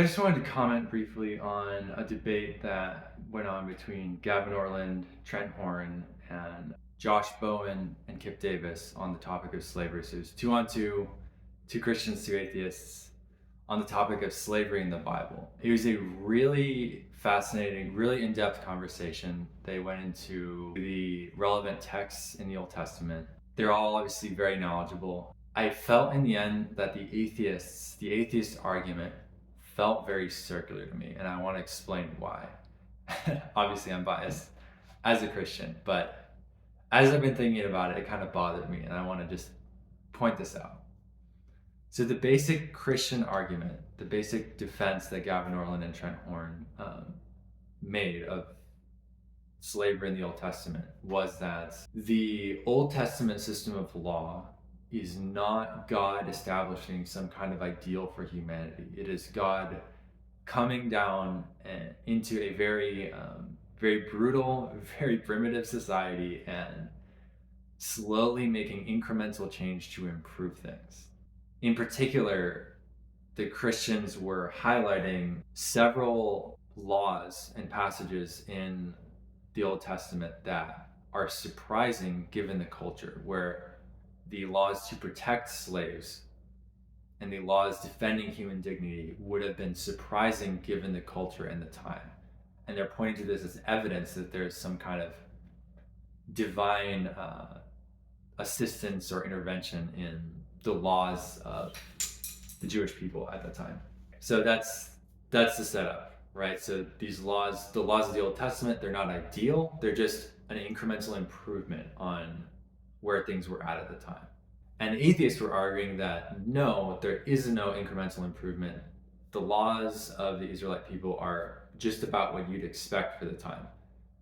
I just wanted to comment briefly on a debate that went on between Gavin Orland, Trent Horn, and Josh Bowen and Kip Davis on the topic of slavery. So it's 2-on-2, two Christians, two atheists, on the topic of slavery in the Bible. It was a really fascinating, really in-depth conversation. They went into the relevant texts in the Old Testament. They're all obviously very knowledgeable. I felt in the end that the atheist argument felt very circular to me, and I want to explain why. Obviously, I'm biased as a Christian, but as I've been thinking about it, it kind of bothered me, and I want to just point this out. So, the basic Christian argument, the basic defense that Gavin Orland and Trent Horn made of slavery in the Old Testament was that the Old Testament system of law is not God establishing some kind of ideal for humanity. It is God coming down into a very, very brutal, very primitive society and slowly making incremental change to improve things. In particular, the Christians were highlighting several laws and passages in the Old Testament that are surprising given the culture, where the laws to protect slaves and the laws defending human dignity would have been surprising given the culture and the time. And they're pointing to this as evidence that there's some kind of divine assistance or intervention in the laws of the Jewish people at the time. So that's the setup, right? So these laws, the laws of the Old Testament, they're not ideal. They're just an incremental improvement on where things were at the time. And the atheists were arguing that no, there is no incremental improvement. The laws of the Israelite people are just about what you'd expect for the time.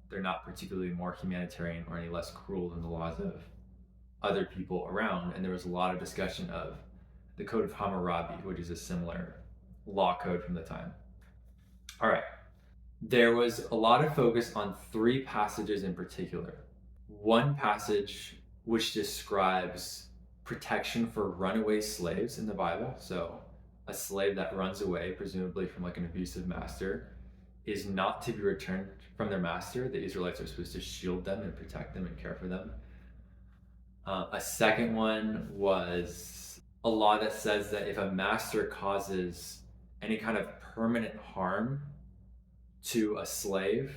They're not particularly more humanitarian or any less cruel than the laws of other people around. And there was a lot of discussion of the Code of Hammurabi, which is a similar law code from the time. All right. There was a lot of focus on three passages in particular. One passage which describes protection for runaway slaves in the Bible. So a slave that runs away, presumably from like an abusive master, is not to be returned from their master. The Israelites are supposed to shield them and protect them and care for them. A second one was a law that says that if a master causes any kind of permanent harm to a slave,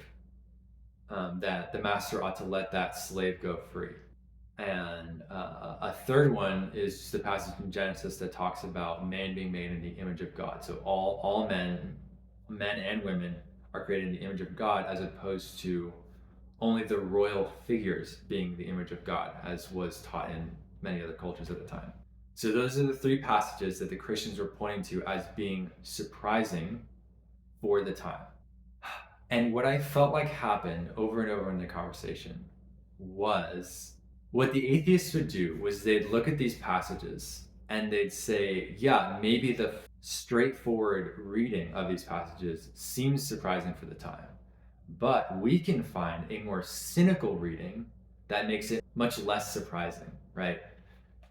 that the master ought to let that slave go free. And a third one is just the passage in Genesis that talks about man being made in the image of God. So all men and women are created in the image of God, as opposed to only the royal figures being the image of God, as was taught in many other cultures at the time. So those are the three passages that the Christians were pointing to as being surprising for the time. And what I felt like happened over and over in the conversation was what the atheists would do was they'd look at these passages and they'd say, yeah, maybe the straightforward reading of these passages seems surprising for the time, but we can find a more cynical reading that makes it much less surprising, right?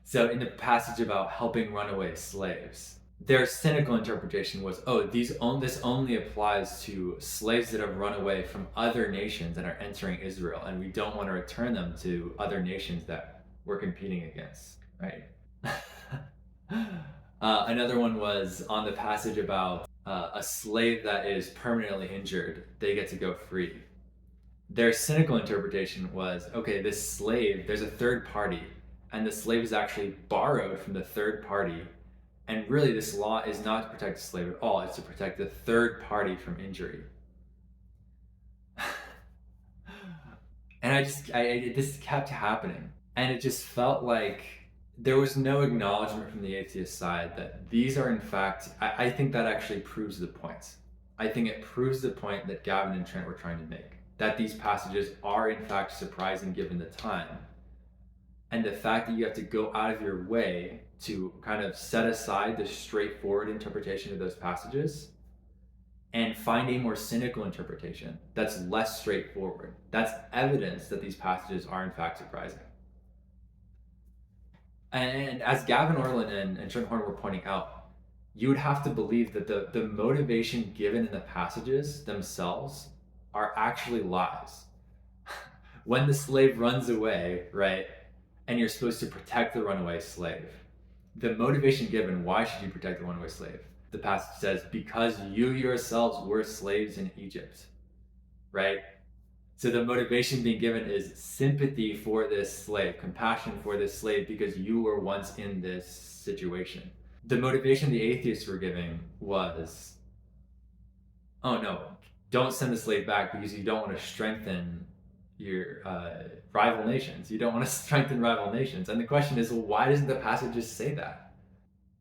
So in the passage about helping runaway slaves, their cynical interpretation was, oh, this only applies to slaves that have run away from other nations and are entering Israel, and we don't want to return them to other nations that we're competing against, right? Another one was on the passage about a slave that is permanently injured, they get to go free. Their cynical interpretation was, okay, this slave, there's a third party, and the slave is actually borrowed from the third party. And really, this law is not to protect the slave at all. It's to protect the third party from injury. And this kept happening. And it just felt like there was no acknowledgement from the atheist side that these are, in fact, I think that actually proves the point. I think it proves the point that Gavin and Trent were trying to make, that these passages are, in fact, surprising given the time. And the fact that you have to go out of your way to kind of set aside the straightforward interpretation of those passages and find a more cynical interpretation that's less straightforward. That's evidence that these passages are in fact surprising. And as Gavin Orland and Trent Horn were pointing out, you would have to believe that the motivation given in the passages themselves are actually lies. When the slave runs away, right, and you're supposed to protect the runaway slave, the motivation given, why should you protect the runaway slave? The passage says, because you yourselves were slaves in Egypt, right? So the motivation being given is sympathy for this slave, compassion for this slave, because you were once in this situation. The motivation the atheists were giving was, oh no, don't send the slave back because you don't want to strengthen your rival nations. You don't want to strengthen rival nations. And the question is, well, why doesn't the passage just say that?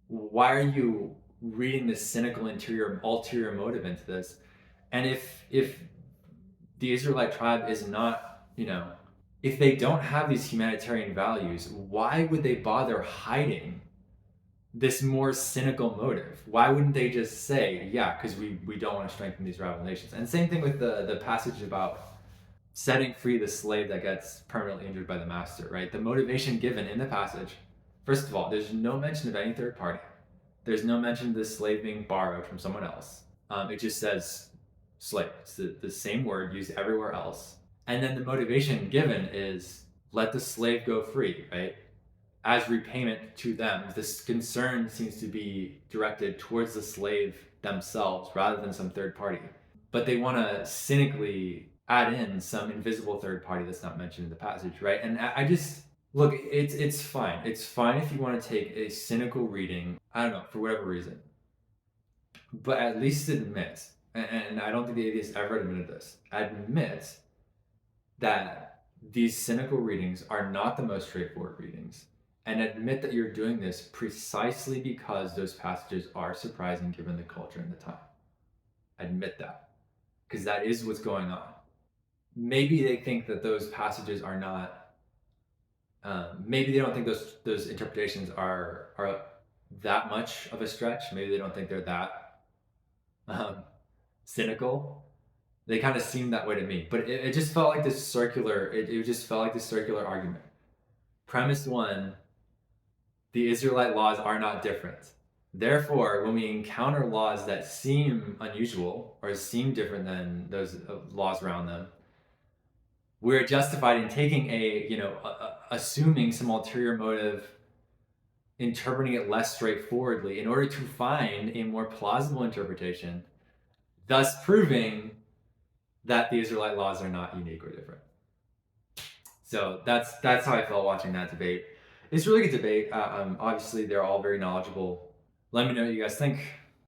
Why are you reading this cynical ulterior motive into this? And if the Israelite tribe is not, if they don't have these humanitarian values, why would they bother hiding this more cynical motive? Why wouldn't they just say, yeah, because we don't want to strengthen these rival nations? And same thing with the passage about setting free the slave that gets permanently injured by the master, right? The motivation given in the passage, first of all, there's no mention of any third party. There's no mention of this slave being borrowed from someone else. It just says slave. It's the same word used everywhere else. And then the motivation given is let the slave go free, right? As repayment to them. This concern seems to be directed towards the slave themselves rather than some third party. But they want to cynically add in some invisible third party that's not mentioned in the passage, right? And I just look, it's fine. It's fine if you want to take a cynical reading, I don't know, for whatever reason. But at least admit, and I don't think the atheists ever admitted this, admit that these cynical readings are not the most straightforward readings, and admit that you're doing this precisely because those passages are surprising given the culture and the time. Admit that, because that is what's going on. Maybe they think that those passages are not. Maybe they don't think those interpretations are that much of a stretch. Maybe they don't think they're that cynical. They kind of seemed that way to me, but it just felt like this circular. It just felt like this circular argument. Premise one: the Israelite laws are not different. Therefore, when we encounter laws that seem unusual or seem different than those laws around them, we're justified in taking assuming some ulterior motive, interpreting it less straightforwardly in order to find a more plausible interpretation, thus proving that the Israelite laws are not unique or different. So that's how I felt watching that debate. It's a really good debate. Obviously, they're all very knowledgeable. Let me know what you guys think.